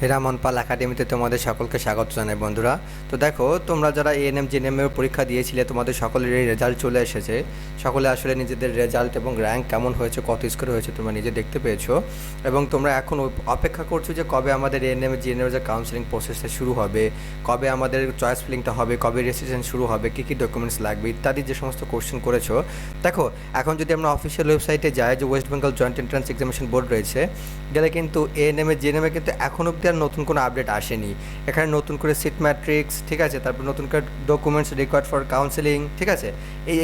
হীরামন পাল একাডেমিতে তোমাদের সকলকে স্বাগত জানাই বন্ধুরা। তো দেখো, তোমরা যারা এএনএম জিএনএম এর পরীক্ষা দিয়েছিলে তোমাদের সকলের এই রেজাল্ট চলে এসেছে। সকলে আসলে নিজেদের রেজাল্ট এবং র্যাঙ্ক কেমন হয়েছে, কত স্কোর হয়েছে তোমরা নিজে দেখতে পেয়েছো এবং তোমরা এখন অপেক্ষা করছো যে কবে আমাদের এএনএম জিএনএম যে কাউন্সেলিং প্রসেসটা শুরু হবে, কবে আমাদের চয়েস ফিলিংটা হবে, কবে রেজিস্ট্রেশন শুরু হবে, কী কী ডকুমেন্টস লাগবে ইত্যাদি যে সমস্ত কোশ্চেন করেছো। দেখো, এখন যদি আমরা অফিসিয়াল ওয়েবসাইটে যাই, যে West Bengal joint entrance examination board রয়েছে, গেলে কিন্তু এএনএম জিএনএম কিন্তু এখন অব্দি আর নতুন কোনো আপডেট আসেনি। এখানে নতুন করে সিট ম্যাট্রিক্স, ঠিক আছে, তারপর নতুন করে ডকুমেন্টস রিকোয়ার্ড ফর কাউন্সেলিং, ঠিক আছে,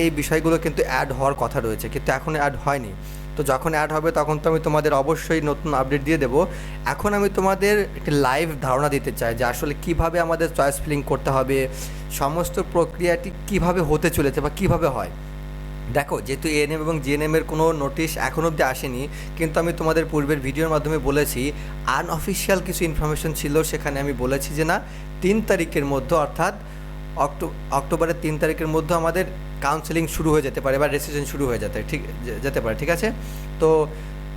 এই বিষয়গুলো কিন্তু অ্যাড হওয়ার কথা রয়েছে, কিন্তু এখন অ্যাড হয়নি। তো যখন অ্যাড হবে তখন তো আমি তোমাদের অবশ্যই নতুন আপডেট দিয়ে দেবো। এখন আমি তোমাদের একটি লাইভ ধারণা দিতে চাই যে আসলে কিভাবে আমাদের চয়েস ফিলিং করতে হবে, সমস্ত প্রক্রিয়াটি কিভাবে হতে চলেছে বা কিভাবে হয়। দেখো, যেহেতু এএনএম এবং জিএনএমের কোনো নোটিশ এখন অবধি আসেনি, কিন্তু আমি তোমাদের পূর্বের ভিডিওর মাধ্যমে বলেছি আনঅফিসিয়াল কিছু ইনফরমেশন ছিল, সেখানে আমি বলেছি যে না, 3 তারিখের মধ্যে, অর্থাৎ অক্টোবরের 3 তারিখের মধ্যে আমাদের কাউন্সেলিং শুরু হয়ে যেতে পারে বা রেজিস্ট্রেশন শুরু হয়ে যেতে পারে, ঠিক আছে। তো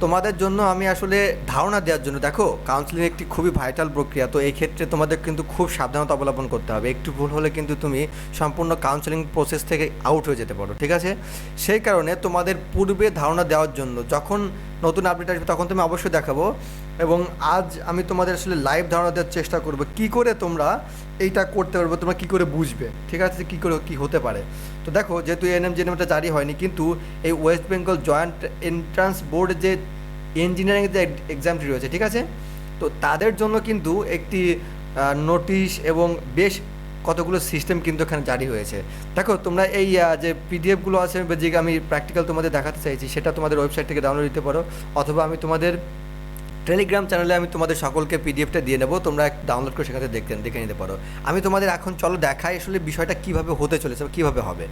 তোমাদের জন্য আমি আসলে ধারণা দেওয়ার জন্য, দেখো কাউন্সেলিং একটি খুবই ভাইটাল প্রক্রিয়া, তো এই ক্ষেত্রে তোমাদের কিন্তু খুব সাবধানতা অবলম্বন করতে হবে। একটু ভুল হলে কিন্তু তুমি সম্পূর্ণ কাউন্সেলিং প্রসেস থেকে আউট হয়ে যেতে পারো, ঠিক আছে। সেই কারণে তোমাদের পূর্বে ধারণা দেওয়ার জন্য যখন নতুন আপডেট আসবে তখন তুমি অবশ্যই দেখাবো, এবং আজ আমি তোমাদের আসলে লাইভ ধারণা দেওয়ার চেষ্টা করবো কী করে তোমরা এইটা করতে পারবে, তোমরা কী করে বুঝবে, ঠিক আছে, কী করে কী হতে পারে। তো দেখো, যেহেতু এএনএম জিএনএমটা জারি হয়নি, কিন্তু এই West Bengal joint entrance board যে ইঞ্জিনিয়ারিং যে এক্সামটি রয়েছে, ঠিক আছে, তো তাদের জন্য কিন্তু একটি নোটিশ এবং বেশ কতগুলো সিস্টেম কিন্তু এখানে জারি হয়েছে। দেখো, তোমরা এই যে পিডিএফগুলো আছে যে আমি প্র্যাকটিক্যাল তোমাদের দেখাতে চাইছি, সেটা তোমাদের ওয়েবসাইট থেকে ডাউনলোড দিতে পারো, অথবা আমি তোমাদের টেলিগ্রাম চ্যানেলে আমি তোমাদের সকলকে পিডিএফটা দিয়ে নেবো, তোমরা ডাউনলোড করে সেখানে দেখে নিতে পারো। আমি তোমাদের এখন চলো দেখাই আসলে বিষয়টা কীভাবে হতে চলেছে, কীভাবে হবে।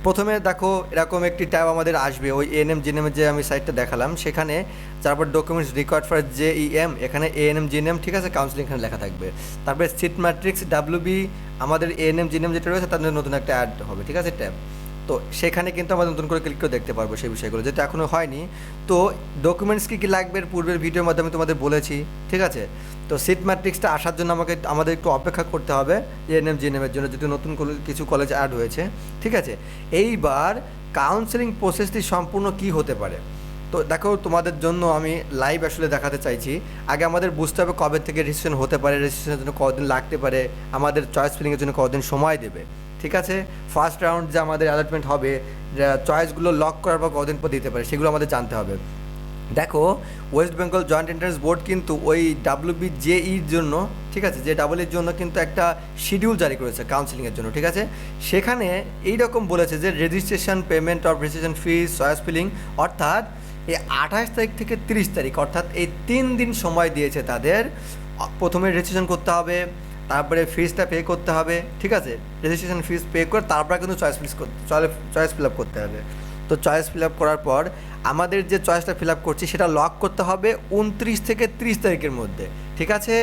প্রথমে দেখো, এরকম একটি ট্যাব আমাদের আসবে, ওই এএনএম জিএনএমের যে আমি সাইটটা দেখালাম সেখানে, তারপর ডকুমেন্টস রিকোয়ার্ড ফর জেইএম, এখানে এএনএম জিএনএম, ঠিক আছে, কাউন্সিলিং এখানে লেখা থাকবে। তারপরে সিট ম্যাট্রিক্স ডাব্লিউবি, আমাদের এএনএম জিএনএম যেটা রয়েছে তাদের নতুন একটা অ্যাড হবে, ঠিক আছে, ট্যাব। তো সেখানে কিন্তু আমরা নতুন করে ক্লিক করে দেখতে পারবো সেই বিষয়গুলো, যেটা এখনও হয়নি। তো ডকুমেন্টস কী কী লাগবে পূর্বের ভিডিওর মাধ্যমে তোমাদের বলেছি, ঠিক আছে। তো সিট ম্যাট্রিক্সটা আসার জন্য আমাদের একটু অপেক্ষা করতে হবে এএনএম জিএনএমের জন্য, যেহেতু নতুন কিছু কলেজ অ্যাড হয়েছে, ঠিক আছে। এইবার কাউন্সেলিং প্রসেসটি সম্পূর্ণ কী হতে পারে। তো দেখো, তোমাদের জন্য আমি লাইভ আসলে দেখাতে চাইছি। আগে আমাদের বুঝতে হবে কবে থেকে রেজিস্ট্রেশন হতে পারে, রেজিস্ট্রেশনের জন্য কতদিন লাগতে পারে, আমাদের চয়েস ফিলিংয়ের জন্য কতদিন সময় দেবে, ঠিক আছে। ফার্স্ট রাউন্ড যে আমাদের অ্যালটমেন্ট হবে, চয়েসগুলো লক করার পর কতদিন পর দিতে পারে, সেগুলো আমাদের জানতে হবে। দেখো, West Bengal joint entrance board কিন্তু ওই ডাব্লিউবিজেইর জন্য, ঠিক আছে, যে ডাবলের জন্য কিন্তু একটা শিডিউল জারি করেছে কাউন্সিলিংয়ের জন্য, ঠিক আছে। সেখানে এইরকম বলেছে যে registration, payment of registration fees, choice filling, অর্থাৎ এই 28 তারিখ থেকে 30 তারিখ, অর্থাৎ এই 3 দিন সময় দিয়েছে তাদের। প্রথমে রেজিস্ট্রেশন করতে হবে, তারপরে ফিসটা পে করতে হবে, ঠিক আছে, রেজিস্ট্রেশন ফিস পে করে তারপরে কিন্তু চয়েস ফিল আপ করতে হবে। তো চয়েস ফিল আপ করার পর আমাদের যে চয়েসটা ফিল আপ করছি সেটা লক করতে হবে 29 থেকে 30 তারিখের মধ্যে, ঠিক আছে।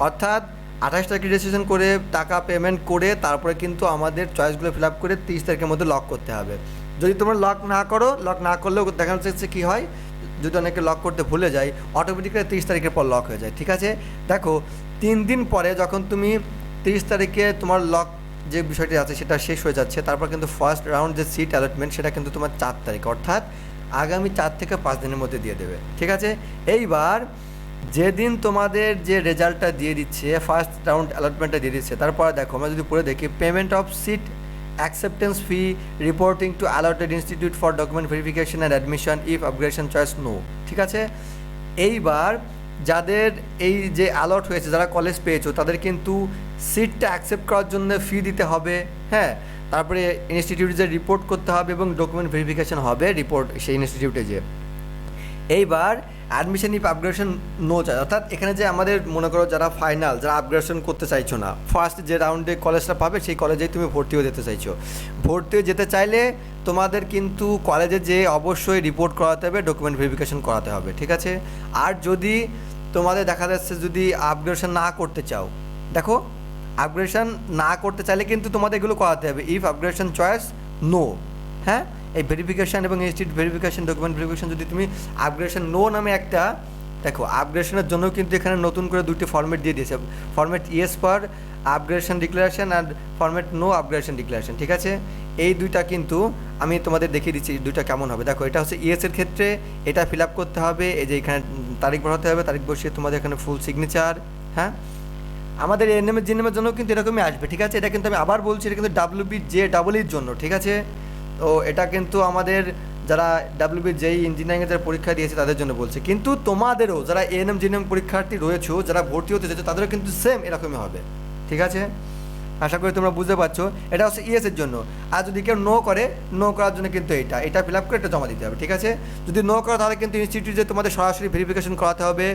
অর্থাৎ 28 তারিখে রেজিস্ট্রেশন করে টাকা পেমেন্ট করে তারপরে কিন্তু আমাদের চয়েসগুলো ফিল আপ করে 30 তারিখের মধ্যে লক করতে হবে। যদি তোমরা লক না করো, লক না করলেও দেখা যাচ্ছে কী হয়, যদি অনেকে লক করতে ভুলে যায়, অটোমেটিক্যালি 30 তারিখের পর লক হয়ে যায়, ঠিক আছে। দেখো, 3 দিন পরে যখন তুমি 30 তারিখে তোমার লক যে বিষয়টি আছে সেটা শেষ হয়ে যাচ্ছে, তারপর কিন্তু ফার্স্ট রাউন্ড যে সিট অ্যালটমেন্ট সেটা কিন্তু তোমার 4 তারিখ, অর্থাৎ আগামী 4 থেকে 5 দিনের মধ্যে দিয়ে দেবে, ঠিক আছে। এইবার যেদিন তোমাদের যে রেজাল্টটা দিয়ে দিচ্ছে, ফার্স্ট রাউন্ড অ্যালটমেন্টটা দিয়ে দিচ্ছে, তারপরে দেখো আমরা যদি পড়ে দেখি, payment of seat acceptance fee reporting to allotted institute for document verification and admission if upgradation choice no, ঠিক আছে। এইবার যাদের এই যে অ্যালট হয়েছে, যারা কলেজ পেয়েছো, তাদের কিন্তু সিটটা অ্যাকসেপ্ট করার জন্য ফি দিতে হবে, হ্যাঁ। তারপরে ইনস্টিটিউটে যে রিপোর্ট করতে হবে এবং ডকুমেন্ট ভেরিফিকেশন হবে রিপোর্ট সেই ইনস্টিটিউটে যে। এইবার অ্যাডমিশন ইফ আপগ্রেডেশন নো চাই, অর্থাৎ এখানে যে আমাদের মনে করো যারা ফাইনাল, যারা আপগ্রেডেশন করতে চাইছো না, ফার্স্ট যে রাউন্ডে কলেজটা পাবে সেই কলেজেই তুমি ভর্তি হয়ে যেতে চাইছো, ভর্তি হয়ে যেতে চাইলে তোমাদের কিন্তু কলেজে যে অবশ্যই রিপোর্ট করাতে হবে, ডকুমেন্ট ভেরিফিকেশন করাতে হবে, ঠিক আছে। আর যদি তোমাদের দেখা যাচ্ছে যদি আপগ্রেডেশন না করতে চাও, দেখো আপগ্রেডেশন না করতে চাইলে কিন্তু তোমাদের এগুলো করাতে হবে, ইফ আপগ্রেডেশন চয়েস নো, হ্যাঁ। এই ভেরিফিকেশান এবং ইনস্টিটিউট ভেরিফিকেশান, ডকুমেন্ট ভেরিফিকেশান যদি তুমি আপগ্রেডেশন নো নামে একটা দেখো আপগ্রেডেশনের জন্য কিন্তু এখানে নতুন করে দুটি ফরম্যাট দিয়ে দিয়েছে, format yes for upgradation declaration আর ফরম্যাট নো আপগ্রেডেশন ডিক্লারেশন। ঠিক আছে, এই দুইটা কিন্তু আমি তোমাদের দেখিয়ে দিচ্ছি দুইটা কেমন হবে। দেখো এটা হচ্ছে ইয়েসের ক্ষেত্রে এটা ফিল আপ করতে হবে, এই যে এখানে তারিখ বসাতে হবে, তারিখ বসিয়ে তোমাদের এখানে ফুল সিগনেচার। হ্যাঁ, আমাদের এনএমের জিএনএমের জন্য কিন্তু এরকমই আসবে। ঠিক আছে, এটা কিন্তু আমি আবার বলছি, এটা কিন্তু WBJEEর জন্য। ঠিক আছে, তো এটা কিন্তু আমাদের যারা WBJEE ইঞ্জিনিয়ারিংয়ের যারা পরীক্ষা দিয়েছে তাদের জন্য বলছে, কিন্তু তোমাদেরও যারা এএনএম জিএনএম পরীক্ষার্থী রয়েছে, যারা ভর্তি হতে চাইছে, তাদেরও কিন্তু সেম এরকমই হবে। ঠিক আছে, আশা করি তোমরা বুঝতে পারছো। এটা হচ্ছে ইয়েসের জন্য। আর যদি কেউ নো করে, নো করার জন্য কিন্তু এটা ফিল আপ করে এটা জমা দিতে হবে। ঠিক আছে, যদি নো করো তাহলে কিন্তু ইনস্টিটিউটে তোমাদের সরাসরি ভেরিফিকেশন করাতে হবে,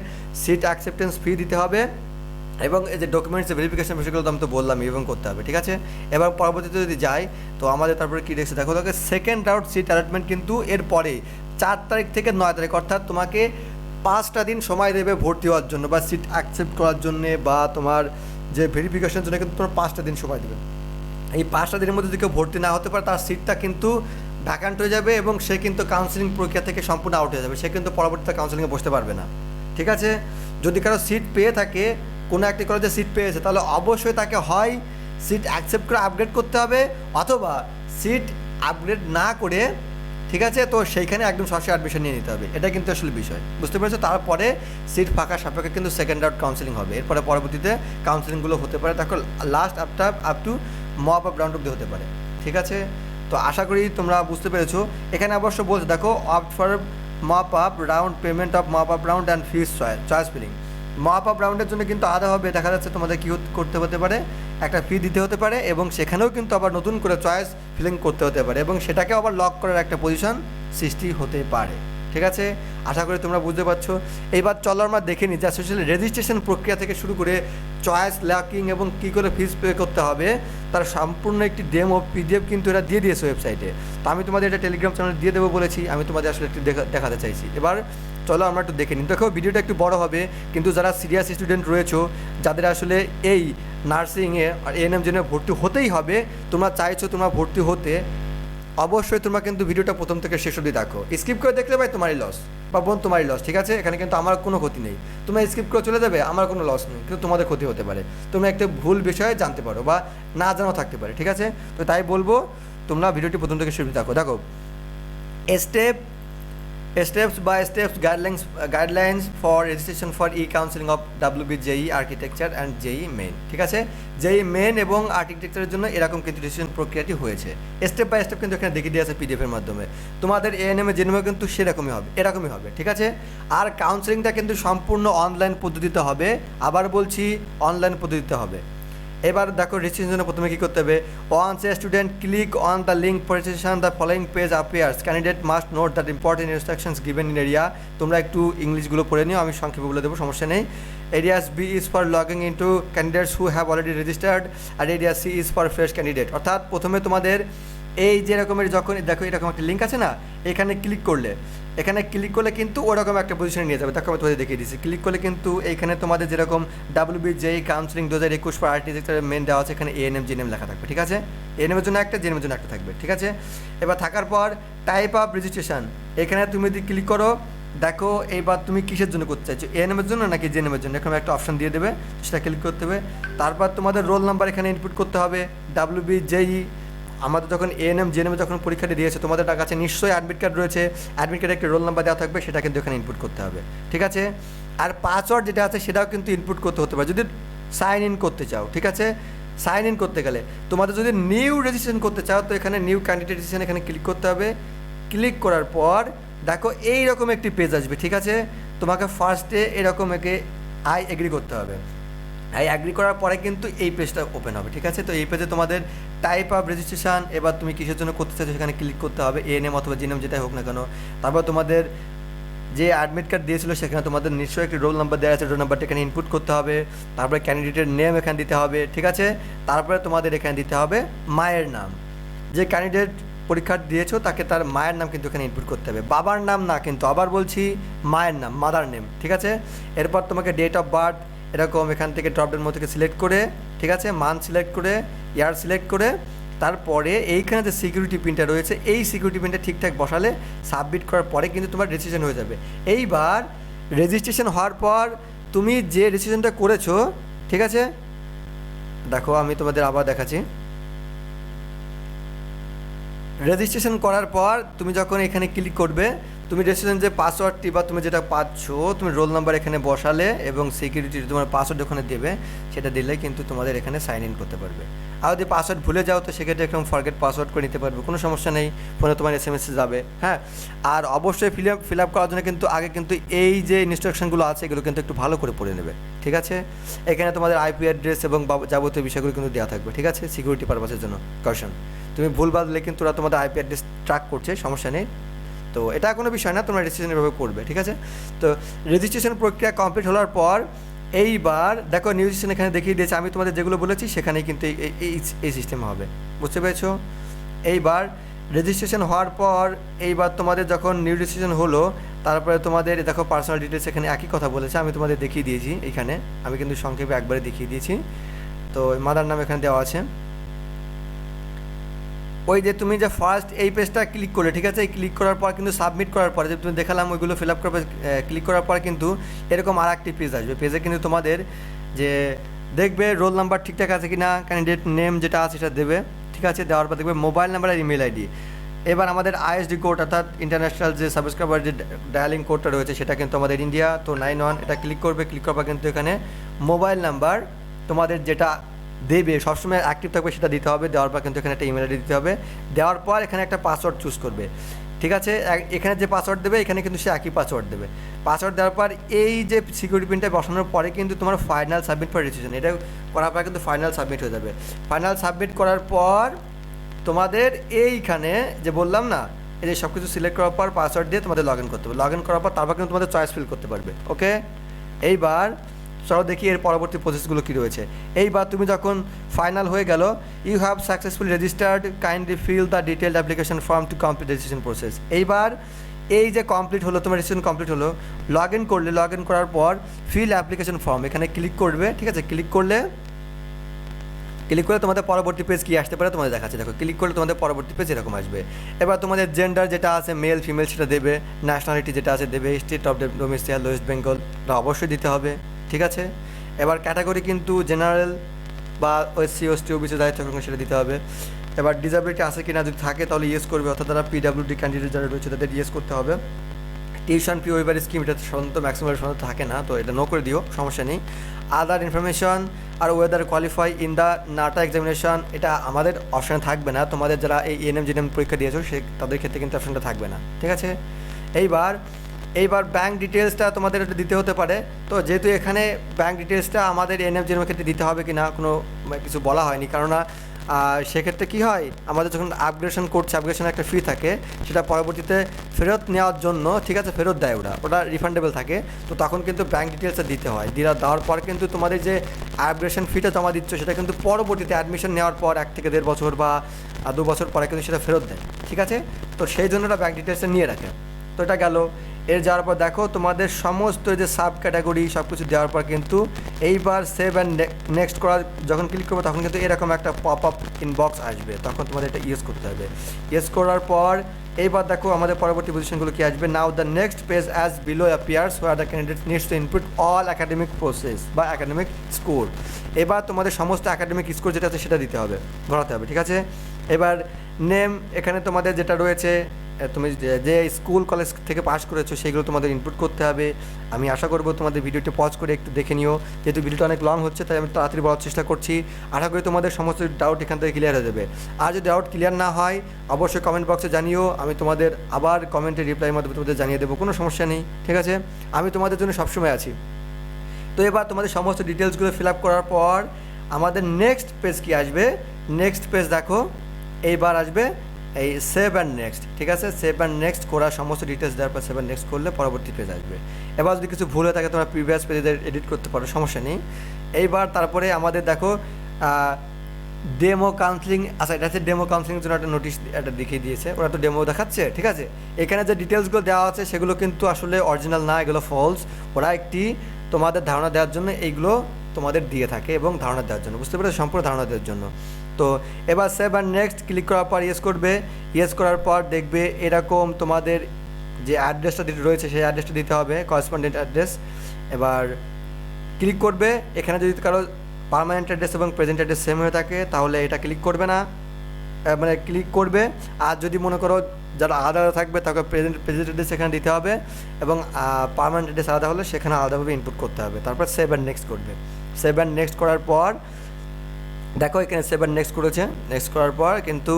সিট অ্যাকসেপ্টেন্স ফি দিতে হবে, এবং এই যে ডকুমেন্টসের ভেরিফিকেশন বিষয়গুলো তো আমি তো বললাম এবং করতে হবে। ঠিক আছে, এবার পরবর্তীতে যদি যাই তো আমাদের তারপরে কী দেখছে দেখো, তোকে সেকেন্ড রাউন্ড সিট অ্যালটমেন্ট কিন্তু এরপরে 4 তারিখ থেকে 9 তারিখ, অর্থাৎ তোমাকে 5টা দিন সময় দেবে ভর্তি হওয়ার জন্য বা সিট অ্যাকসেপ্ট করার জন্যে বা তোমার যে ভেরিফিকেশনের জন্য কিন্তু তোমার 5টা দিন সময় দেবে। এই 5টা দিনের মধ্যে যদি কেউ ভর্তি না হতে পারে তার সিটটা কিন্তু ভ্যাকান্ট হয়ে যাবে এবং সে কিন্তু কাউন্সিলিং প্রক্রিয়া থেকে সম্পূর্ণ আউট হয়ে যাবে, সে কিন্তু পরবর্তীতে কাউন্সিলিংয়ে বসতে পারবে না। ঠিক আছে, যদি কারো সিট পেয়ে থাকে, কোনো একটি কলেজে সিট পেয়েছে, তাহলে অবশ্যই তাকে হয় সিট অ্যাকসেপ্ট করে আপগ্রেড করতে হবে, অথবা সিট আপগ্রেড না করে, ঠিক আছে, তো সেইখানে একদম সরাসরি অ্যাডমিশন নিয়ে নিতে হবে। এটা কিন্তু আসলে বিষয়, বুঝতে পেরেছো? তারপরে সিট ফাঁকা সাপেক্ষে কিন্তু সেকেন্ড রাউন্ড কাউন্সিলিং হবে, এরপরে পরবর্তীতে কাউন্সিলিংগুলো হতে পারে, তারপর last up to mop up round অব্দি হতে পারে। ঠিক আছে, তো আশা করি তোমরা বুঝতে পেরেছো। এখানে অবশ্য বলছে দেখো, opt for mop up round, payment of mop up round and fees choice filling. Mop up রাউন্ডের জন্য কিন্তু আলাদা হবে, দেখা যাচ্ছে তোমাদের কী করতে হতে পারে, একটা ফি দিতে হতে পারে, এবং সেখানেও কিন্তু আবার নতুন করে চয়েস ফিলিং করতে হতে পারে, এবং সেটাকে আবার লক করার একটা পজিশন সৃষ্টি হতে পারে। ঠিক আছে, আশা করি তোমরা বুঝতে পারছো। এইবার চলো আমরা দেখে নিই যে আসলে রেজিস্ট্রেশন প্রক্রিয়া থেকে শুরু করে চয়েস লকিং এবং কী করে ফিস পে করতে হবে তার সম্পূর্ণ একটি ডেমো PDF কিন্তু এরা দিয়ে দিয়েছে ওয়েবসাইটে। তো আমি তোমাদের এটা টেলিগ্রাম চ্যানেলে দিয়ে দেবো বলেছি, আমি তোমাদের আসলে একটু দেখাতে চাইছি। এবার চলো আমরা একটু দেখে নিই। দেখো ভিডিওটা একটু বড় হবে, কিন্তু যারা সিরিয়াস স্টুডেন্ট রয়েছো, যাদের আসলে এই নার্সিংয়ে আর এএনএম জেনে ভর্তি হতেই হবে, তোমরা চাইছো তোমরা ভর্তি হতে, অবশ্যই তোমরা কিন্তু ভিডিওটা প্রথম থেকে শেষ অবধি দেখো। স্কিপ করে দেখলে ভাই তোমারই লস, বা বোন তোমারই লস। ঠিক আছে, এখানে কিন্তু আমার কোনো ক্ষতি নেই, তোমরা স্কিপ করে চলে যাবে, আমার কোনো লস নেই, কিন্তু তোমাদের ক্ষতি হতে পারে, তোমরা একটা ভুল বিষয়ে জানতে পারো বা না জানাও থাকতে পারে। ঠিক আছে, তো তাই বলবো তোমরা ভিডিওটি প্রথম থেকে শেষ দেখো। দেখো steps by steps guidelines for registration for e-counseling of WBJEE architecture and JEE main। ঠিক আছে, JEE main এবং আর্কিটেকচারের জন্য এরকম কিন্তু রেজিস্ট্রেশন প্রক্রিয়াটি হয়েছে, স্টেপ বাই স্টেপ কিন্তু এখানে দেখিয়ে দিয়ে আছে PDF এর মাধ্যমে। তোমাদের এএনএম এর জেনএম কিন্তু এরকমই হবে। ঠিক আছে, আর কাউন্সেলিংটা কিন্তু সম্পূর্ণ অনলাইন পদ্ধতিতে হবে, আবার বলছি অনলাইন পদ্ধতিতে হবে। এবার দেখো রেজিস্ট্রেশনের প্রথমে কী করতে হবে, once a student click on the link for registration the following page appears, candidate must note that important instructions given in area. তোমরা একটু ইংলিশগুলো পড়ে নিও, আমি সংক্ষেপে বলে দেবো, সমস্যা নেই। Areas B is for logging into candidates who have already registered, আর area C is for fresh candidate. অর্থাৎ প্রথমে তোমাদের এই যে রকমের যখন দেখো এরকম একটা লিঙ্ক আছে না, এখানে ক্লিক করলে কিন্তু ওরকম একটা পজিশনে নিয়ে যাবে। দেখো আমি তোমাদের দেখিয়ে দিচ্ছি, ক্লিক করলে কিন্তু এইখানে তোমাদের যেরকম WBJEE কাউন্সিলিং 2021 ফর আর্কিটেকচারের মেন দেওয়া আছে, এখানে এএনএম জিএনএম লেখা থাকবে। ঠিক আছে, এএনএম এর জন্য একটা, জিএনএম এর জন্য একটা থাকবে। ঠিক আছে, এবার থাকার পর টাইপ অফ রেজিস্ট্রেশন, এখানে তুমি যদি ক্লিক করো, দেখো এইবার তুমি কিসের জন্য করতে চাইছো, এএনএম এর জন্য নাকি জিএনএম এর জন্য, এখানে একটা অপশন দিয়ে দেবে, সেটা ক্লিক করতে হবে। তারপর তোমাদের রোল নাম্বার এখানে ইনপুট করতে হবে। WBJEE আমাদের যখন এএনএম জেএনএম যখন পরীক্ষাটি দিয়েছে, তোমাদের কাছে নিশ্চয়ই অ্যাডমিট কার্ড রয়েছে, অ্যাডমিট কার্ডে একটা রোল নাম্বার দেওয়া থাকবে, সেটা কিন্তু এখানে ইনপুট করতে হবে। ঠিক আছে, আর পাসওয়ার্ড যেটা আছে সেটাও কিন্তু ইনপুট করতে হতে পারে যদি সাইন ইন করতে চাও। ঠিক আছে, সাইন ইন করতে গেলে তোমাদের যদি নিউ রেজিস্ট্রেশন করতে চাও, তো এখানে নিউ ক্যান্ডিডেট রেজিস্ট্রেশন এখানে ক্লিক করতে হবে। ক্লিক করার পর দেখো এইরকম একটি পেজ আসবে। ঠিক আছে, তোমাকে ফার্স্টে এরকম একে আই এগ্রি করতে হবে। এই অ্যাগ্রি করার পরে কিন্তু এই পেজটা ওপেন হবে। ঠিক আছে, তো এই পেজে তোমাদের টাইপ অফ রেজিস্ট্রেশন, এবার তুমি কিসের জন্য করতে চাইছো সেখানে ক্লিক করতে হবে, এএনএম অথবা জিএনএম যেটাই হোক না কেন। তারপর তোমাদের যে অ্যাডমিট কার্ড দিয়েছিল সেখানে তোমাদের নিশ্চয়ই একটি রোল নাম্বার দেওয়া আছে, রোল নাম্বারটা এখানে ইনপুট করতে হবে। তারপরে ক্যান্ডিডেটের নেম এখানে দিতে হবে। ঠিক আছে, তারপরে তোমাদের এখানে দিতে হবে মায়ের নাম, যে ক্যান্ডিডেট পরীক্ষা দিয়েছো তাকে তার মায়ের নাম কিন্তু এখানে ইনপুট করতে হবে, বাবার নাম না, কিন্তু আবার বলছি মায়ের নাম, মাদার নেম। ঠিক আছে, এরপর তোমাকে ডেট অফ বার্থ এরকম এখান থেকে ড্রপডাউন মধ্যে থেকে সিলেক্ট করে, ঠিক আছে, মান্থ সিলেক্ট করে, ইয়ার সিলেক্ট করে, তারপরে এইখানে যে সিকিউরিটি পিনটা রয়েছে এই সিকিউরিটি পিনটা ঠিকঠাক বসালে সাবমিট করার পরে কিন্তু তোমার রেজিস্ট্রেশন হয়ে যাবে। এইবার রেজিস্ট্রেশন হওয়ার পর তুমি যে রেজিস্ট্রেশনটা করেছো, ঠিক আছে, দেখো আমি তোমাদের আবার দেখাচ্ছি। রেজিস্ট্রেশন করার পর তুমি যখন এখানে ক্লিক করবে, তুমি রেজিস্ট্রেশন যে পাসওয়ার্ডটি বা তুমি যেটা পাচ্ছ, তুমি রোল নাম্বার এখানে বসালে এবং সিকিউরিটি তোমার পাসওয়ার্ড ওখানে দেবে, সেটা দিলে কিন্তু তোমাদের এখানে সাইন ইন করতে পারবে। আর যদি পাসওয়ার্ড ভুলে যাও তো সেক্ষেত্রে একদম ফরগেট পাসওয়ার্ড করে নিতে পারবে, কোনো সমস্যা নেই, ফোনে তোমার SMS যাবে। হ্যাঁ, আর অবশ্যই ফিল আপ করার জন্য কিন্তু আগে কিন্তু এই যে ইনস্ট্রাকশনগুলো আছে এগুলো কিন্তু একটু ভালো করে পড়ে নেবে, ঠিক আছে। এখানে তোমাদের IP অ্যাড্রেস এবং যাবতীয় বিষয়গুলো কিন্তু দেওয়া থাকবে, ঠিক আছে, সিকিউরিটি পারপাসের জন্য। কারণ তুমি ভুলভাল দিলে কিন্তু ওরা তোমাদের IP অ্যাড্রেস ট্র্যাক করছে, সমস্যা নেই। তো এটা কোনো বিষয় না, তোমরা রেজিস্ট্রেশন এভাবে করবে, ঠিক আছে। তো রেজিস্ট্রেশন প্রক্রিয়া কমপ্লিট হওয়ার পর এইবার দেখো রেজিস্ট্রেশন এখানে দেখিয়ে দিয়েছে, আমি তোমাদের যেগুলো বলেছি সেখানেই কিন্তু এই সিস্টেম হবে, বুঝতে পেরেছো। এইবার রেজিস্ট্রেশন হওয়ার পর এইবার তোমাদের যখন রেজিস্ট্রেশন হলো, তারপরে তোমাদের দেখো পার্সোনাল ডিটেলস এখানে একই কথা বলেছে, আমি তোমাদের দেখিয়ে দিয়েছি এখানে, আমি কিন্তু সংক্ষেপে একবারে দেখিয়ে দিয়েছি। তো মাদার নাম এখানে দেওয়া আছে। ওই যে তুমি যে ফার্স্ট এই পেজটা ক্লিক করলে, ঠিক আছে, এই ক্লিক করার পর কিন্তু সাবমিট করার পরে যে তুমি দেখালাম ওইগুলো ফিল আপ করার ক্লিক করার পর কিন্তু এরকম আর একটি পেজ আসবে। পেজে কিন্তু তোমাদের যে দেখবে রোল নাম্বার ঠিকঠাক আছে কি না, ক্যান্ডিডেট নেম যেটা আছে সেটা দেবে, ঠিক আছে। দেওয়ার পর দেখবে মোবাইল নাম্বার আর ইমেল আইডি। এবার আমাদের ISD কোড অর্থাৎ ইন্টারন্যাশনাল যে সাবস্ক্রাইবার যে ডায়ালিং কোডটা রয়েছে সেটা কিন্তু আমাদের ইন্ডিয়া, তো 91 এটা ক্লিক করবে। ক্লিক করার পর কিন্তু এখানে মোবাইল নাম্বার তোমাদের যেটা দেবে সবসময় অ্যাক্টিভ থাকবে সেটা দিতে হবে। দেওয়ার পর কিন্তু এখানে একটা ইমেল আইডি দিতে হবে। দেওয়ার পর এখানে একটা পাসওয়ার্ড চুজ করবে, ঠিক আছে। এখানে যে পাসওয়ার্ড দেবে এখানে কিন্তু সে একই পাসওয়ার্ড দেবে। পাসওয়ার্ড দেওয়ার পর এই যে সিকিউরিটি পিনটা বসানোর পরে কিন্তু তোমার ফাইনাল সাবমিট ফর রেজিস্ট্রেশন, এটা করার পর কিন্তু ফাইনাল সাবমিট হয়ে যাবে। ফাইনাল সাবমিট করার পর তোমাদের এইখানে যে বললাম না, এই যে সব কিছু সিলেক্ট করার পর পাসওয়ার্ড দিয়ে তোমাদের লগ ইন করতে হবে। লগ ইন করার পর তারপর কিন্তু তোমাদের চয়েস ফিল করতে পারবে, ওকে। এইবার চলো দেখি এর পরবর্তী প্রসেসগুলো কী রয়েছে। এইবার তুমি যখন ফাইনাল হয়ে গেল, you have successfully registered, kindly fill the detailed application form to complete registration process. এইবার এই যে কমপ্লিট হলো, তোমার রেজিস্ট্রেশন কমপ্লিট হলো, লগ ইন করলে, লগ ইন করার পর ফিল অ্যাপ্লিকেশন ফর্ম এখানে ক্লিক করবে, ঠিক আছে। ক্লিক করলে তোমাদের পরবর্তী পেজ কী আসতে পারে তোমাদের দেখাচ্ছে। দেখো ক্লিক করলে তোমাদের পরবর্তী পেজ এরকম আসবে। এবার তোমাদের জেন্ডার যেটা আছে মেল ফিমেল সেটা দেবে, ন্যাশনালিটি যেটা আছে দেবে, state of domicile West Bengal এটা অবশ্যই দিতে হবে, ঠিক আছে। এবার ক্যাটাগরি কিন্তু জেনারেল বা SC ST OBC দায়িত্ব সেটা দিতে হবে। এবার ডিসেবিলিটি আছে কি না, যদি থাকে তাহলে ইয়েস করবে, অর্থাৎ তারা PWD ক্যান্ডিডেট যারা রয়েছে তাদের ইয়েস করতে হবে। টিউশন ফি ওয়েভার স্কিম এটা সাধারণত ম্যাক্সিমাম সাধারণত থাকে না, তো এটা নো করে দিও, সমস্যা নেই। আদার ইনফরমেশন আর whether qualify in the NATA examination এটা আমাদের অপশানে থাকবে না, তোমাদের যারা এই ENM GNM পরীক্ষা দিয়েছো তাদের ক্ষেত্রে কিন্তু অপশানটা থাকবে না, ঠিক আছে। এইবার ব্যাঙ্ক ডিটেলসটা তোমাদের এটা দিতে হতে পারে। তো যেহেতু এখানে ব্যাঙ্ক ডিটেলসটা আমাদের ENM GNM ক্ষেত্রে দিতে হবে কি না কোনো কিছু বলা হয়নি, কেননা সেক্ষেত্রে কী হয়, আমাদের যখন আপগ্রেডেশন করছে, আপগ্রেডেশনের একটা ফি থাকে, সেটা পরবর্তীতে ফেরত নেওয়ার জন্য, ঠিক আছে, ফেরত দেয় ওটা রিফান্ডেবল থাকে, তো তখন কিন্তু ব্যাঙ্ক ডিটেলসটা দিতে হয়। দেওয়ার পর কিন্তু তোমাদের যে আপগ্রেডেশন ফিটা জমা দিচ্ছ সেটা কিন্তু পরবর্তীতে অ্যাডমিশন নেওয়ার পর 1 থেকে 1.5 বছর বা 2 বছর পরে কিন্তু সেটা ফেরত দেয়, ঠিক আছে। তো সেই জন্য ওটা ব্যাঙ্ক ডিটেলসটা নিয়ে রাখে। তো এটা গেল। এর যাওয়ার পর দেখো তোমাদের সমস্ত যে সাব ক্যাটাগরি সব কিছু দেওয়ার পর কিন্তু এইবার সেভ অ্যান্ড নেক্সট করার যখন ক্লিক করবে তখন কিন্তু এরকম একটা পপ আপ ইনবক্স আসবে, তখন তোমাদের এটা ইউজ করতে হবে। ইউজ করার পর এইবার দেখো আমাদের পরবর্তী পজিশনগুলো কি আসবে। Now the next page as below appears where the candidate needs to input all academic process বা অ্যাকাডেমিক স্কোর। এবার তোমাদের সমস্ত অ্যাকাডেমিক স্কোর যেটা আছে সেটা দিতে হবে, ভরাতে হবে, ঠিক আছে। এবার নেম এখানে তোমাদের যেটা রয়েছে, তুমি যে স্কুল কলেজ থেকে পাস করেছো সেগুলো তোমাদের ইনপুট করতে হবে। আমি আশা করবো তোমাদের ভিডিওটি পজ করে একটু দেখে নিও, যেহেতু ভিডিওটা অনেক লং হচ্ছে তাই আমি তাড়াতাড়ি বলার চেষ্টা করছি। আশা করি তোমাদের সমস্ত ডাউট এখান থেকে ক্লিয়ার হয়ে যাবে। আর যদি ডাউট ক্লিয়ার না হয় অবশ্যই কমেন্ট বক্সে জানিও, আমি তোমাদের আবার কমেন্টে রিপ্লাইয়ের মাধ্যমে তোমাদের জানিয়ে দেবো, কোনো সমস্যা নেই, ঠিক আছে। আমি তোমাদের জন্য সবসময় আছি। তো এবার তোমাদের সমস্ত ডিটেলসগুলো ফিল আপ করার পর আমাদের নেক্সট পেজ কি আসবে। নেক্সট পেজ দেখো এইবার আসবে এই সেভ অ্যান্ড নেক্সট, ঠিক আছে। সেভ অ্যান্ড নেক্সট করার সমস্ত ডিটেলস দেওয়ার পর সেভ অ্যান্ড নেক্সট করলে পরবর্তী পেজ আসবে। এবার যদি কিছু ভুল হয়ে থাকে তোমরা প্রিভিয়াস পেজে এডিট করতে পারো, সমস্যা নেই। এইবার তারপরে আমাদের দেখো ডেমো কাউন্সিলিং, আচ্ছা এটা হচ্ছে ডেমো কাউন্সিলিংয়ের জন্য একটা নোটিশ একটা দেখিয়ে দিয়েছে, ওরা তো ডেমো দেখাচ্ছে, ঠিক আছে। এখানে যে ডিটেলসগুলো দেওয়া আছে সেগুলো কিন্তু আসলে অরিজিনাল না, এগুলো ফলস। ওরা একটি তোমাদের ধারণা দেওয়ার জন্য এইগুলো তোমাদের দিয়ে থাকে এবং ধারণা দেওয়ার জন্য, বুঝতে পেরেছো, সম্পূর্ণ ধারণা দেওয়ার জন্য। তো এবার সেভ অ্যান্ড নেক্সট ক্লিক করার পর ইয়েস করবে। ইয়েস করার পর দেখবে এরকম তোমাদের যে অ্যাড্রেসটা রয়েছে সেই অ্যাড্রেসটা দিতে হবে, করেসপন্ডেন্ট অ্যাড্রেস। এবার ক্লিক করবে, এখানে যদি কারো পার্মানেন্ট অ্যাড্রেস এবং প্রেজেন্ট অ্যাড্রেস সেম হয়ে থাকে তাহলে এটা ক্লিক করবে না, মানে ক্লিক করবে। আর যদি মনে করো যারা আলাদা আলাদা থাকবে তাকে প্রেজেন্ট অ্যাড্রেস সেখানে দিতে হবে, এবং পার্মানেন্ট অ্যাড্রেস আলাদা হলে সেখানে আলাদাভাবে ইনপুট করতে হবে। তারপর সেভ অ্যান্ড নেক্সট করবে। সেভ অ্যান্ড নেক্সট করার পর দেখো এখানে সেভ অ্যান্ড নেক্সট করেছে, নেক্সট করার পর কিন্তু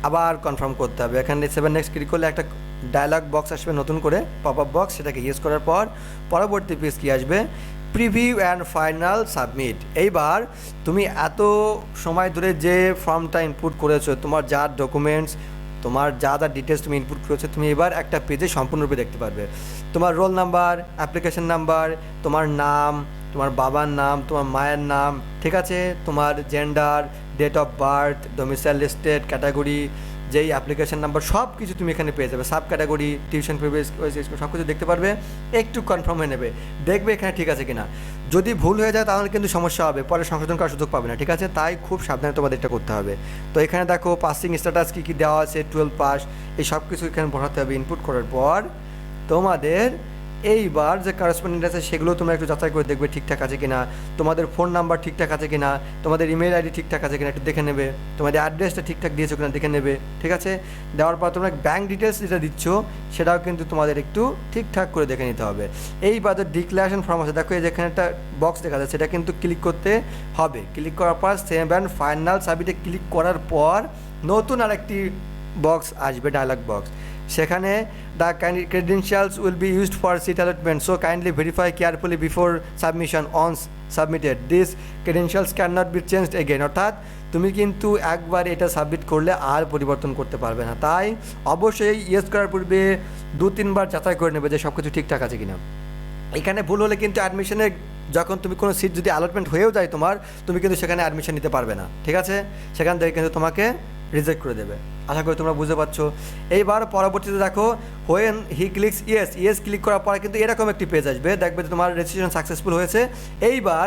আবার কনফার্ম করতে হবে। এখানে সেভ অ্যান্ড নেক্সট ক্লিক করলে একটা ডায়লগ বক্স আসবে নতুন করে, পপ আপ বক্স, সেটাকে ইউজ করার পর পরবর্তী পেজ কি আসবে, প্রিভিউ অ্যান্ড ফাইনাল সাবমিট। এইবার তুমি এত সময় ধরে যে ফর্মটা ইনপুট করেছো, তোমার যা ডকুমেন্টস, তোমার যা যা ডিটেলস তুমি ইনপুট করেছো, তুমি এবার একটা পেজে সম্পূর্ণরূপে দেখতে পারবে। তোমার রোল নাম্বার, অ্যাপ্লিকেশন নাম্বার, তোমার নাম, তোমার বাবার নাম, তোমার মায়ের নাম, ঠিক আছে, তোমার gender, date of birth, domicile state, category, যেই অ্যাপ্লিকেশন নাম্বার, সব কিছু তুমি এখানে পেয়ে যাবে। সাব ক্যাটাগরি, টিউশন প্রিভিয়াস সব কিছু দেখতে পারবে। একটু কনফার্ম হয়ে নেবে, দেখবে এখানে ঠিক আছে কিনা। যদি ভুল হয়ে যায় তাহলে কিন্তু সমস্যা হবে, পরে সংশোধন করার সুযোগ পাবে না, ঠিক আছে। তাই খুব সাবধানে তোমাদের এটা করতে হবে। তো এখানে দেখো পাসিং স্ট্যাটাস কী কী দেওয়া আছে, 12 পাস, এই সব কিছু এখানে বসাতে হবে। ইনপুট করার পর তোমাদের এইবার যে করেসপন্ডেন্ট আছে সেগুলো তোমরা একটু যাচাই করে দেখবে ঠিকঠাক আছে কিনা, তোমাদের ফোন নাম্বার ঠিকঠাক আছে কিনা, তোমাদের ইমেল আইডি ঠিকঠাক আছে কিনা একটু দেখে নেবে, তোমাদের অ্যাড্রেসটা ঠিকঠাক দিয়েছো কিনা দেখে নেবে, ঠিক আছে। দেওয়ার পর তোমরা ব্যাঙ্ক ডিটেলস যেটা দিচ্ছ সেটাও কিন্তু তোমাদের একটু ঠিকঠাক করে দেখে নিতে হবে। এইবার ডিক্লারেশন ফর্ম আছে, দেখো এই যেখানে একটা বক্স দেখা যাচ্ছে, সেটা কিন্তু ক্লিক করতে হবে। ক্লিক করার পর সেভ অ্যান্ড ফাইনাল সাবমিটে ক্লিক করার পর নতুন আরেকটি বক্স আসবে, ডায়লগ বক্স। সেখানে the credentials will be used for seat allotment, so kindly verify carefully before submission. Once submitted, these credentials cannot be changed again. অর্থাৎ তুমি কিন্তু একবার এটা সাবমিট করলে আর পরিবর্তন করতে পারবে না। তাই অবশ্যই ইয়েস করার পূর্বে 2-3 বার যাচাই করে নেবে যে সব কিছু ঠিকঠাক আছে কিনা। এখানে ভুল হলে কিন্তু অ্যাডমিশনে যখন তুমি কোনো সিট যদি অ্যালটমেন্ট হয়েও যায় তোমার, তুমি কিন্তু সেখানে অ্যাডমিশন নিতে পারবে না, ঠিক আছে। সেখান থেকে কিন্তু তোমাকে রিজেক্ট করে দেবে। আশা করি তোমরা বুঝতে পারছো। এইবার পরবর্তীতে দেখো when he clicks yes click করার পরে কিন্তু এরকম একটি পেজ আসবে, দেখবে যে তোমার রেজিস্ট্রেশন সাকসেসফুল হয়েছে। এইবার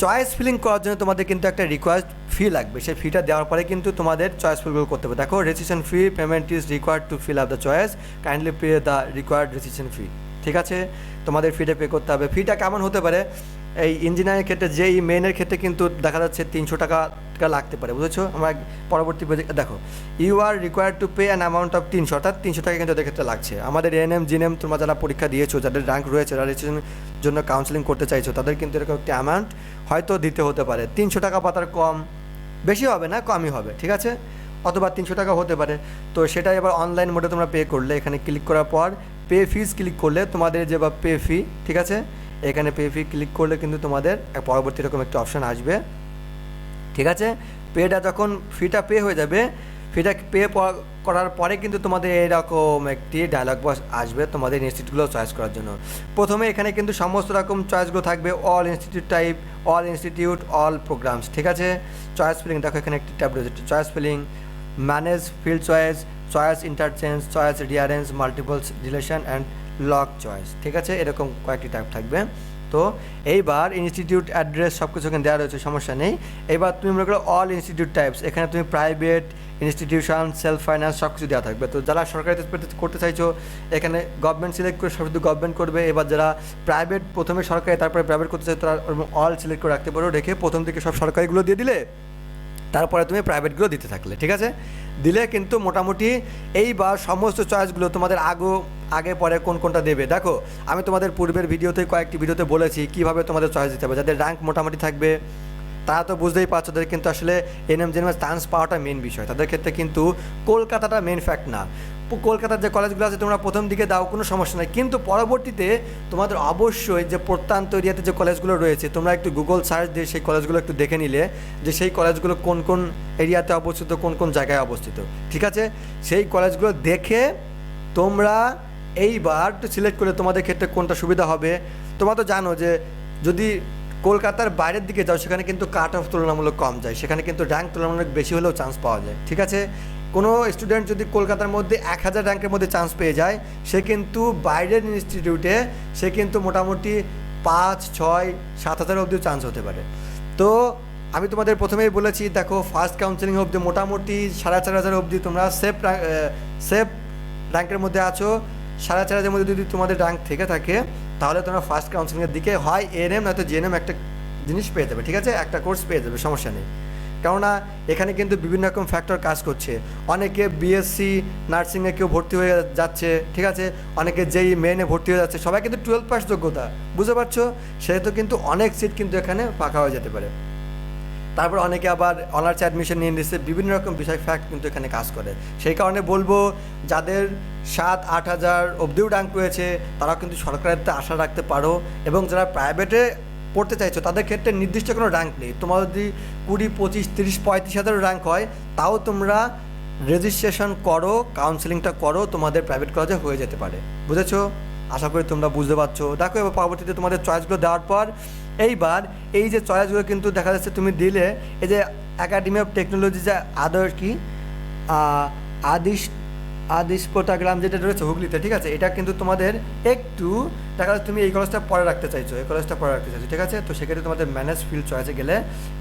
চয়েস ফিলিং করার জন্য তোমাদের কিন্তু একটা রিকোয়ার্ড ফি লাগবে, সেই ফিটা দেওয়ার পরে কিন্তু তোমাদের চয়েস ফিলগুলো করতে হবে। দেখো registration fee payment is required to fill up the choice, kindly pay the required registration fee, ঠিক আছে। তোমাদের ফিটা পে করতে হবে। ফিটা কেমন হতে পারে, এই ইঞ্জিনিয়ারিং ক্ষেত্রে যেই মেনের ক্ষেত্রে কিন্তু দেখা যাচ্ছে 300 টাকা লাগতে পারে, বুঝেছো। আমরা পরবর্তী দেখো you are required to pay an amount of 300, অর্থাৎ 300 টাকা কিন্তু এদের ক্ষেত্রে লাগছে। আমাদের এএনএম জিএনএম তোমরা যারা পরীক্ষা দিয়েছো, যাদের র্যাঙ্ক রয়েছে, যারা রেজিস্ট্রেশনের জন্য কাউন্সেলিং করতে চাইছো, তাদের কিন্তু এরকম একটি অ্যামাউন্ট হয়তো দিতে হতে পারে। 300 টাকা পাতার কম, বেশি হবে না, কমই হবে, ঠিক আছে, অথবা 300 টাকা হতে পারে। তো সেটাই এবার অনলাইন মোডে তোমরা পে করলে, এখানে ক্লিক করার পর পে ফিস ক্লিক করলে তোমাদের যে বা পে ফি, ঠিক আছে, এখানে পে ফি ক্লিক করলে কিন্তু তোমাদের পরবর্তী রকম একটা অপশান আসবে, ঠিক আছে। পেটা যখন ফিটা পে হয়ে যাবে, ফিটা পে করার পরে কিন্তু তোমাদের এরকম একটি ডায়লগ বক্স আসবে তোমাদের ইনস্টিটিউটগুলো চয়েস করার জন্য। প্রথমে এখানে কিন্তু সমস্ত রকম চয়েসগুলো থাকবে, all institute type, all institute, all programs, ঠিক আছে। চয়েস ফিলিং দেখো এখানে একটি ট্যাব রয়েছে, choice filling, manage field choice, choice interchange, choice rearrange, multiple relation and lock choice, ঠিক আছে, এরকম কয়েকটি ট্যাব থাকবে। তো এইবার ইনস্টিটিউট অ্যাড্রেস সব কিছু এখানে দেওয়া রয়েছে, সমস্যা নেই। এবার তুমি মনে করো অল ইনস্টিটিউট টাইপস, এখানে তুমি প্রাইভেট, ইনস্টিটিউশন, সেলফ ফাইন্যান্স সব কিছু দেওয়া থাকবে। তো যারা সরকারি করতে চাইছো এখানে গভর্নমেন্ট সিলেক্ট করে শুধু গভর্নমেন্ট করবে। এবার যারা প্রাইভেট প্রথমে সরকারি তারপরে প্রাইভেট করতে চাই তারা অল সিলেক্ট করে রাখতে পারো, রেখে প্রথম থেকে সব সরকারিগুলো দিয়ে দিলে তারপরে তুমি প্রাইভেটগুলো দিতে থাকলে, ঠিক আছে। দিলে কিন্তু মোটামুটি এইবার সমস্ত চয়েসগুলো তোমাদের আগে পরে কোনটা দেবে। দেখো আমি তোমাদের পূর্বের ভিডিওতে কয়েকটি ভিডিওতে বলেছি কীভাবে তোমাদের চয়েস দিতে হবে। যাদের র্যাঙ্ক মোটামুটি থাকবে তারা তো বুঝতেই পারছো, তাদের কিন্তু আসলে এনএম জেএনএম চান্স পাওয়াটা মেন বিষয়, তাদের ক্ষেত্রে কিন্তু কলকাতাটা মেন ফ্যাক্ট না। কলকাতার যে কলেজগুলো আছে তোমরা প্রথম দিকে দাও, কোনো সমস্যা নেই, কিন্তু পরবর্তীতে তোমাদের অবশ্যই যে প্রত্যন্ত এরিয়াতে যে কলেজগুলো রয়েছে তোমরা একটু গুগল সার্চ দিয়ে সেই কলেজগুলো একটু দেখে নিলে যে সেই কলেজগুলো কোন কোন এরিয়াতে অবস্থিত, কোন কোন জায়গায় অবস্থিত, ঠিক আছে। সেই কলেজগুলো দেখে তোমরা এইবার তো সিলেক্ট করলে তোমাদের ক্ষেত্রে কোনটা সুবিধা হবে। তোমরা তো জানো যে যদি কলকাতার বাইরের দিকে যাও সেখানে কিন্তু কাট অফ তুলনামূলক কম যায়, সেখানে কিন্তু র্যাঙ্ক তুলনামূলক বেশি হলেও চান্স পাওয়া যায়, ঠিক আছে। কোনো স্টুডেন্ট যদি কলকাতার মধ্যে 1000 র্যাঙ্কের মধ্যে চান্স পেয়ে যায়, সে কিন্তু বাইরের ইনস্টিটিউটে সে কিন্তু মোটামুটি 5, 6, 7 হাজার অবধিও চান্স হতে পারে। তো আমি তোমাদের প্রথমেই বলেছি দেখো ফার্স্ট কাউন্সেলিং অবধি মোটামুটি 4,500 অবধি তোমরা সেফ র্যাঙ্কের মধ্যে আছো। 4,500-এর মধ্যে যদি তোমাদের র্যাঙ্ক থেকে থাকে তাহলে তোমরা ফার্স্ট কাউন্সিলিংয়ের দিকে হয় এএনএম নয়তো জিএনএম একটা জিনিস পেয়ে যাবে, ঠিক আছে, একটা কোর্স পেয়ে যাবে, সমস্যা নেই। কেননা এখানে কিন্তু বিভিন্ন রকম ফ্যাক্টর কাজ করছে। অনেকে বিএসসি নার্সিংয়ে কেউ ভর্তি হয়ে যাচ্ছে, ঠিক আছে, অনেকে যেই মেনে ভর্তি হয়ে যাচ্ছে, সবাই কিন্তু 12 পাস যোগ্যতা, বুঝতে পারছো, সেহেতু কিন্তু অনেক সিট কিন্তু এখানে ফাঁকা হয়ে যেতে পারে। তারপর অনেকে আবার অনার্স অ্যাডমিশন নিয়ে নিচ্ছে, বিভিন্ন রকম বিষয় ফ্যাক্ট কিন্তু এখানে কাজ করে। সেই কারণে বলবো যাদের 7-8 হাজার অবধিও র্যাঙ্ক রয়েছে তারা কিন্তু সরকারের আশা রাখতে পারো, এবং যারা প্রাইভেটে পড়তে চাইছো তাদের ক্ষেত্রে নির্দিষ্ট কোনো র্যাঙ্ক নেই। তোমার যদি 20, 25, 30, 35 হাজার র্যাঙ্ক হয় তাও তোমরা রেজিস্ট্রেশন করো, কাউন্সেলিংটা করো, তোমাদের প্রাইভেট কলেজে হয়ে যেতে পারে, বুঝেছো? আশা করি তোমরা বুঝতে পারছো। দেখো এবার পরবর্তীতে তোমাদের চয়েসগুলো দেওয়ার পর এইবার এই যে চয়েসগুলো কিন্তু দেখা যাচ্ছে তুমি দিলে, এই যে একাডেমি অফ টেকনোলজি যে আদার কি আদিস্পোটাগ্রাম যেটা রয়েছে হুগলিতে, ঠিক আছে, এটা কিন্তু তোমাদের একটু দেখা যাচ্ছে তুমি এই কলেজটা পরে রাখতে চাইছো, এই কলেজটা পরে রাখতে চাইছো, ঠিক আছে। তো সেক্ষেত্রে তোমাদের ম্যানেজ ফিল্ড চয়েসে গেলে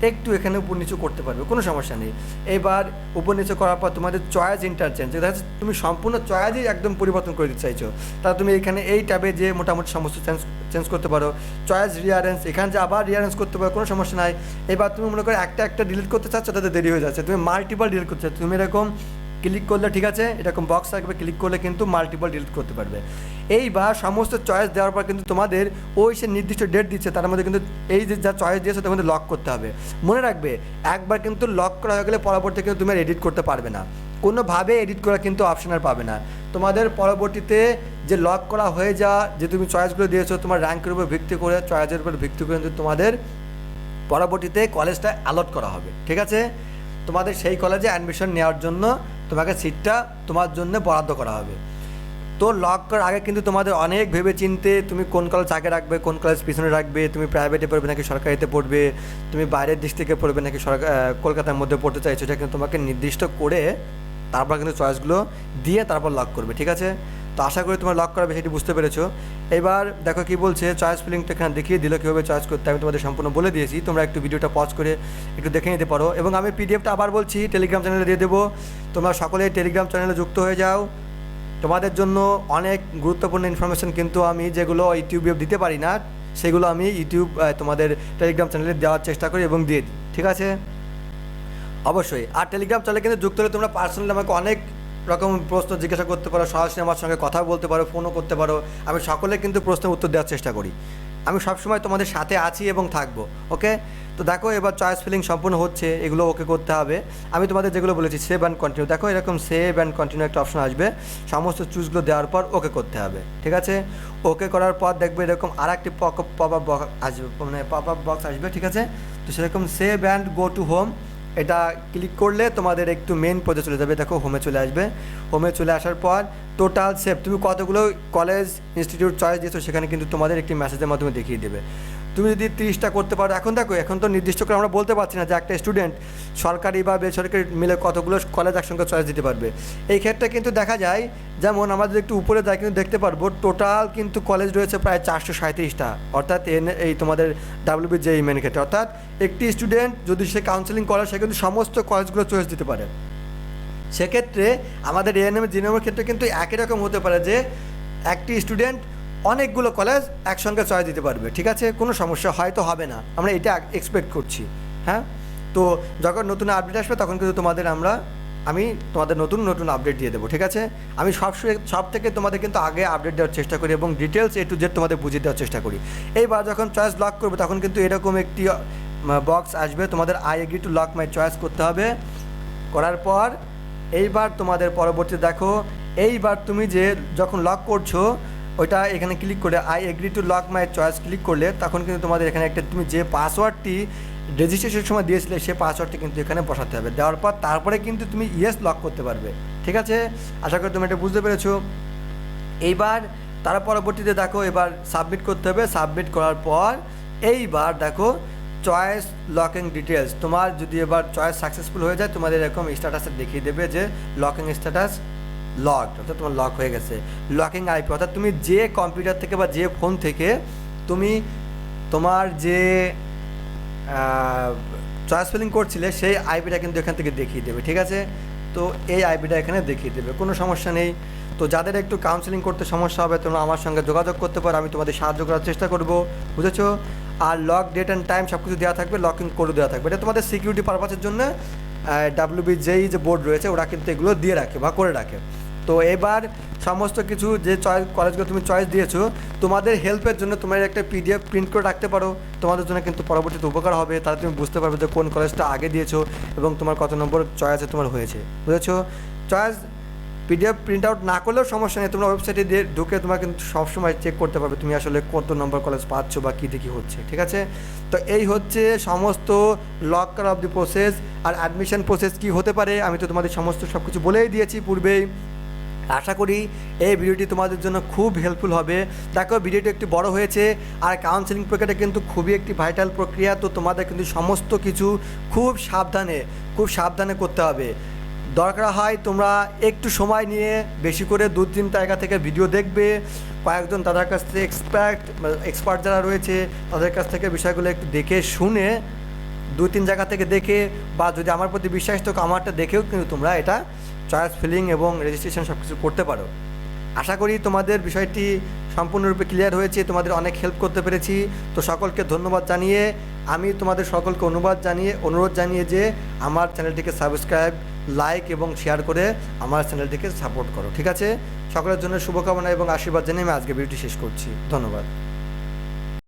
একটু এখানে উপর নিচু করতে পারবে, কোনো সমস্যা নেই। এবার উপর নিচু করার পর তোমাদের চয়েস ইন্টারচেঞ্জ, দেখা যাচ্ছে তুমি সম্পূর্ণ চয়েসই একদম পরিবর্তন করে দিতে চাইছো, তাহলে তুমি এখানে এই ট্যাবে যে মোটামুটি সমস্ত চেঞ্জ করতে পারো। চয়েস রিয়ারেঞ্জ, এখানে যে আবার রিয়ারেঞ্জ করতে পারো, কোনো সমস্যা নাই। এবার তুমি মনে করো একটা ডিলিট করতে চাচ্ছ, তাতে দেরি হয়ে যাচ্ছে, তুমি মাল্টিপল ডিলিট করতে চাচ্ছ, তুমি এরকম ক্লিক করলে, ঠিক আছে, এরকম বক্স থাকবে, ক্লিক করলে কিন্তু মাল্টিপল ডিলিট করতে পারবে। এইবার সমস্ত চয়েস দেওয়ার পর কিন্তু তোমাদের ওই সে নির্দিষ্ট ডেট দিচ্ছে, তার মধ্যে কিন্তু এই যে যা চয়েস দিয়েছে তার মধ্যে লক করতে হবে। মনে রাখবে একবার কিন্তু লক করা হয়ে গেলে পরবর্তী কিন্তু তুমি আর এডিট করতে পারবে না, কোনোভাবে এডিট করা কিন্তু অপশন আর পাবে না। তোমাদের পরবর্তীতে যে লক করা হয়ে যাওয়া যে তুমি চয়েসগুলো দিয়েছো তোমার র্যাঙ্কের উপর ভিত্তি করে, চয়েসের উপর ভিত্তি করে কিন্তু তোমাদের পরবর্তীতে কলেজটা অ্যালট করা হবে, ঠিক আছে। তোমাদের সেই কলেজে অ্যাডমিশন নেওয়ার জন্য তোমাকে সিটটা তোমার জন্য বরাদ্দ করা হবে। তো লক করার আগে কিন্তু তোমাদের অনেক ভেবে চিনতে তুমি কোন কলেজ আগে রাখবে, কোন কলেজ পিছনে রাখবে, তুমি প্রাইভেটে পড়বে নাকি সরকারিতে পড়বে, তুমি বাইরের দেশ থেকে পড়বে নাকি কলকাতার মধ্যে পড়তে চাইছো, এটা কিন্তু তোমাকে নির্দিষ্ট করে তারপর কিন্তু চয়েসগুলো দিয়ে তারপর লক করবে, ঠিক আছে। তো আশা করি তোমার লক করা বিষয়টি বুঝতে পেরেছো। এবার দেখো কি বলছে, চয়েস ফিলিংটা এখানে দেখিয়ে দিল কীভাবে চয়েস করতে, আমি তোমাদের সম্পূর্ণ বলে দিয়েছি, তোমরা একটু ভিডিওটা পজ করে একটু দেখে নিতে পারো। এবং আমি পিডিএফটা আবার বলছি টেলিগ্রাম চ্যানেলে দিয়ে দেবো, তোমরা সকলেই টেলিগ্রাম চ্যানেলে যুক্ত হয়ে যাও। তোমাদের জন্য অনেক গুরুত্বপূর্ণ ইনফরমেশন কিন্তু আমি যেগুলো ইউটিউবে দিতে পারি না সেগুলো আমি তোমাদের টেলিগ্রাম চ্যানেলে দেওয়ার চেষ্টা করি এবং দিয়ে দিই, ঠিক আছে। অবশ্যই। আর টেলিগ্রাম চ্যানেলে কিন্তু যুক্ত হলে তোমরা পার্সোনালি আমাকে অনেক রকম প্রশ্ন জিজ্ঞাসা করতে পারো, সরাসরি আমার সঙ্গে কথা বলতে পারো, ফোনও করতে পারো, আমি সকলে কিন্তু প্রশ্নের উত্তর দেওয়ার চেষ্টা করি। আমি সবসময় তোমাদের সাথে আছি এবং থাকবো, ওকে। তো দেখো এবার চয়েস ফিলিং সম্পূর্ণ হচ্ছে, এগুলো ওকে করতে হবে। আমি তোমাদের যেগুলো বলেছি সেভ অ্যান্ড কন্টিনিউ, দেখো এরকম সেভ অ্যান্ড কন্টিনিউ একটা অপশন আসবে, সমস্ত চুজগুলো দেওয়ার পর ওকে করতে হবে, ঠিক আছে। ওকে করার পর দেখবে এরকম আর একটি পপ আপ বক্স আসবে, মানে পপ আপ বক্স আসবে, ঠিক আছে। তো সেরকম save and go to home, এটা ক্লিক করলে তোমাদের একটু মেন পেজে চলে যাবে, দেখো হোমে চলে আসবে। হোমে চলে আসার পর টোটাল সেভ, তুমি কতগুলো কলেজ ইনস্টিটিউট চয়েস দিয়েছো সেখানে কিন্তু তোমাদের একটি মেসেজের মাধ্যমে দেখিয়ে দেবে। তুমি যদি 30টা করতে পারো, এখন দেখো এখন তো নির্দিষ্ট করে আমরা বলতে পারছি না যে একটা স্টুডেন্ট সরকারি বা বেসরকারি মিলে কতগুলো কলেজ একসঙ্গে চয়েস দিতে পারবে। এই ক্ষেত্রে কিন্তু দেখা যায়, যেমন আমাদের একটু উপরে যায় কিন্তু দেখতে পারবো টোটাল কিন্তু কলেজ রয়েছে প্রায় 437টা, অর্থাৎ এই তোমাদের WBJEE মেন ক্ষেত্রে, অর্থাৎ একটি স্টুডেন্ট যদি সে কাউন্সেলিং করে সে কিন্তু সমস্ত কলেজগুলো চয়েস দিতে পারে। সেক্ষেত্রে আমাদের এএনএম জিএনএমের ক্ষেত্রে কিন্তু একই রকম হতে পারে যে একটি স্টুডেন্ট অনেকগুলো কলেজ একসঙ্গে চয়েস দিতে পারবে, ঠিক আছে, কোনো সমস্যা হয়তো হবে না, আমরা এটা এক্সপেক্ট করছি। হ্যাঁ, তো যখন নতুন আপডেট আসবে তখন কিন্তু আমি তোমাদের নতুন আপডেট দিয়ে দেবো, ঠিক আছে। আমি সব থেকে তোমাদের কিন্তু আগে আপডেট দেওয়ার চেষ্টা করি এবং ডিটেলস A to Z তোমাদের বুঝিয়ে দেওয়ার চেষ্টা করি। এইবার যখন চয়েস লক করবে তখন কিন্তু এরকম একটি বক্স আসবে, তোমাদের I agree to lock my choice করতে হবে। করার পর এইবার তোমাদের পরবর্তী দেখো, এইবার তুমি যে যখন লক করছো ওইটা এখানে ক্লিক করে I agree to lock my choice click করলে তখন কিন্তু তোমাদের এখানে একটা তুমি যে পাসওয়ার্ডটি রেজিস্ট্রেশনের সময় দিয়েছিলে সেই পাসওয়ার্ডটি কিন্তু এখানে বসাতে হবে। দেওয়ার পর তারপরে কিন্তু তুমি ইয়েস লক করতে পারবে, ঠিক আছে। আশা করি তুমি এটা বুঝতে পেরেছো। এইবার তার পরবর্তীতে দেখো এবার সাবমিট করতে হবে। সাবমিট করার পর এইবার দেখো চয়েস লকিং ডিটেলস, তোমার যদি এবার চয়েস সাকসেসফুল হয়ে যায় তোমাদের এরকম স্ট্যাটাসে দেখিয়ে দেবে যে লকিং স্ট্যাটাস লকড, অর্থাৎ তোমার লক হয়ে গেছে। লকিং আইপি, অর্থাৎ তুমি যে কম্পিউটার থেকে বা যে ফোন থেকে তুমি তোমার যে চয়েস ফিলিং করছিলে সেই আইপিটা কিন্তু এখান থেকে দেখিয়ে দেবে, ঠিক আছে। তো এই আইপিটা এখানে দেখিয়ে দেবে, কোনো সমস্যা নেই। তো যাদের একটু কাউন্সেলিং করতে সমস্যা হবে তোমরা আমার সঙ্গে যোগাযোগ করতে পারো, আমি তোমাদের সাহায্য করার চেষ্টা করব, বুঝেছো? আর লক ডেট অ্যান্ড টাইম সব কিছু দেওয়া থাকবে, লকিং কোডও দেওয়া থাকবে। এটা তোমাদের সিকিউরিটি পারপাসের জন্য WBJEE যে বোর্ড রয়েছে ওরা কিন্তু এগুলো দিয়ে রাখে বা করে রাখে। তো এবার সমস্ত কিছু যে কলেজগুলো তুমি চয়েস দিয়েছো তোমাদের হেল্পের জন্য তোমার একটা PDF প্রিন্ট করে রাখতে পারো, তোমাদের জন্য কিন্তু পরবর্তীতে উপকার হবে। তাহলে তুমি বুঝতে পারবে যে কোন কলেজটা আগে দিয়েছো এবং তোমার কত নম্বর চয়েসে তোমার হয়েছে, বুঝেছো? চয়েস PDF প্রিন্ট আউট না করলেও সমস্যা নেই, তোমরা ওয়েবসাইটে দিয়ে ঢুকে তোমরা কিন্তু সবসময় চেক করতে পারবে তুমি আসলে কত নম্বর কলেজ পাচ্ছ বা কী দেখি হচ্ছে, ঠিক আছে? তো এই হচ্ছে সমস্ত লক করা অফ দি প্রসেস। আর অ্যাডমিশন প্রসেস কী হতে পারে আমি তো তোমাদের সমস্ত সব কিছু বলেই দিয়েছি পূর্বেই। আশা করি এই ভিডিওটি তোমাদের জন্য খুব হেল্পফুল হবে। দেখো ভিডিওটি একটু বড় হয়েছে, আর কাউন্সেলিং প্রক্রিয়াটা কিন্তু খুবই একটি ভাইটাল প্রক্রিয়া। তো তোমাদের কিন্তু সমস্ত কিছু খুব সাবধানে করতে হবে। দরকার হয় তোমরা একটু সময় নিয়ে বেশি করে 2-3 জায়গা থেকে ভিডিও দেখবে, কয়েকজন তাদের কাছ থেকে এক্সপার্ট যারা রয়েছে তাদের কাছ থেকে বিষয়গুলো একটু দেখে শুনে 2-3 জায়গা থেকে দেখে, বা যদি আমার প্রতি বিশ্বাস থাকো আমারটা দেখেও কিন্তু তোমরা এটা চয়েস ফিলিং এবং রেজিস্ট্রেশন সব কিছু করতে পারো। আশা করি তোমাদের বিষয়টি সম্পূর্ণরূপে ক্লিয়ার হয়েছে, তোমাদের অনেক হেল্প করতে পেরেছি। তো সকলকে ধন্যবাদ জানিয়ে আমি তোমাদের সকলকে অনুরোধ জানিয়ে যে আমার চ্যানেলটিকে সাবস্ক্রাইব, লাইক এবং শেয়ার করে আমার চ্যানেলটিকে সাপোর্ট করো, ঠিক আছে? সকলের জন্য শুভকামনা এবং আশীর্বাদ জানিয়ে আমি আজকে ভিডিওটি শেষ করছি। ধন্যবাদ।